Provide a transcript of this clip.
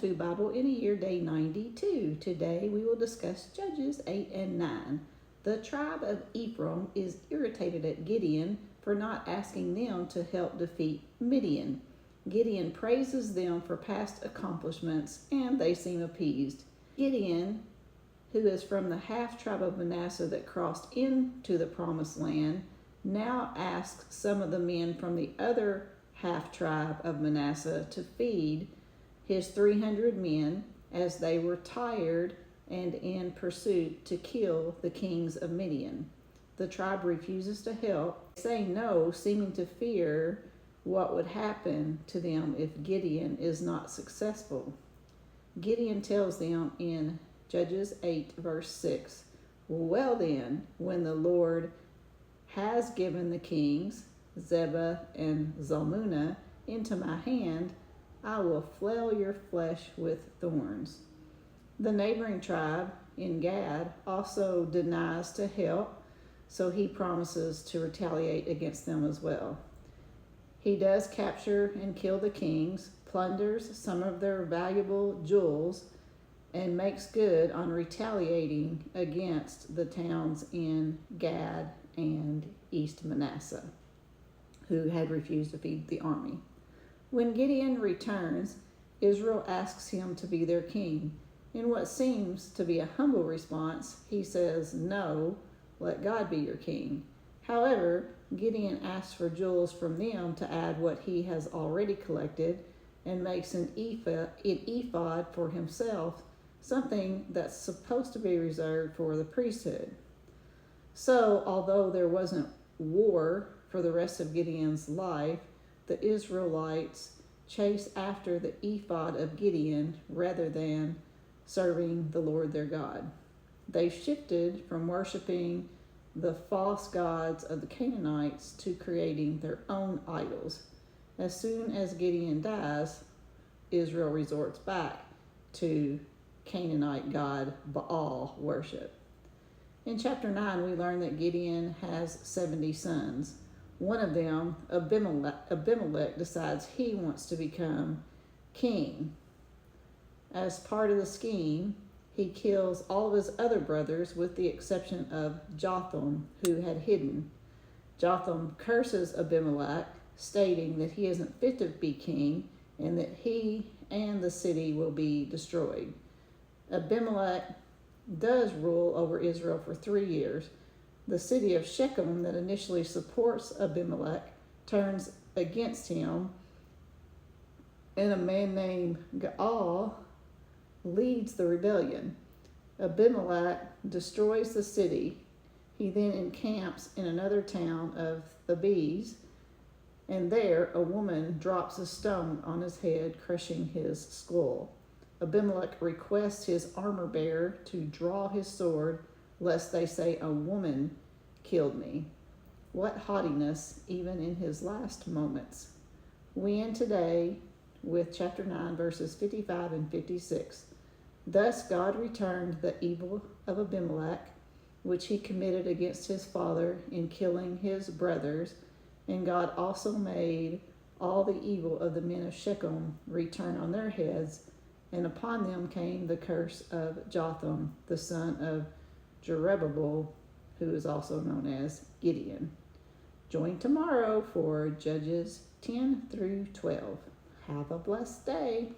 to Bible in a Year, day 92. Today we will discuss Judges 8 and 9. The tribe of Ephraim is irritated at Gideon for not asking them to help defeat Midian. Gideon praises them for past accomplishments and they seem appeased. Gideon, who is from the half tribe of Manasseh that crossed into the promised land, now asks some of the men from the other half tribe of Manasseh to feed his 300 men as they were tired and in pursuit to kill the kings of Midian. The tribe refuses to help, saying no, seeming to fear what would happen to them if Gideon is not successful. Gideon tells them in Judges 8 verse 6, "Well then, when the Lord has given the kings, Zebah and Zalmunna, into my hand, I will flail your flesh with thorns." The neighboring tribe in Gad also denies to help, so he promises to retaliate against them as well. He does capture and kill the kings, plunders some of their valuable jewels, and makes good on retaliating against the towns in Gad and East Manasseh, who had refused to feed the army. When Gideon returns, Israel asks him to be their king. In what seems to be a humble response, he says, "No, let God be your king." However, Gideon asks for jewels from them to add what he has already collected and makes an ephod for himself, something that's supposed to be reserved for the priesthood. So, although there wasn't war for the rest of Gideon's life, the Israelites chase after the ephod of Gideon rather than serving the Lord their God. They shifted from worshiping the false gods of the Canaanites to creating their own idols. As soon as Gideon dies, Israel resorts back to Canaanite god Baal worship. In chapter 9, we learn that Gideon has 70 sons. One of them, Abimelech, decides he wants to become king. As part of the scheme, he kills all of his other brothers with the exception of Jotham, who had hidden. Jotham curses Abimelech, stating that he isn't fit to be king and that he and the city will be destroyed. Abimelech does rule over Israel for 3 years. The city of Shechem, that initially supports Abimelech, turns against him, and a man named Gaal leads the rebellion. Abimelech destroys the city. He then encamps in another town of Thebez, and there a woman drops a stone on his head, crushing his skull. Abimelech requests his armor bearer to draw his sword, lest they say a woman killed me. What haughtiness, even in his last moments. We end today with chapter 9, verses 55 and 56. Thus God returned the evil of Abimelech, which he committed against his father in killing his brothers, and God also made all the evil of the men of Shechem return on their heads, and upon them came the curse of Jotham, the son of Jerubbaal, who is also known as Gideon. Join tomorrow for Judges 10 through 12. Have a blessed day.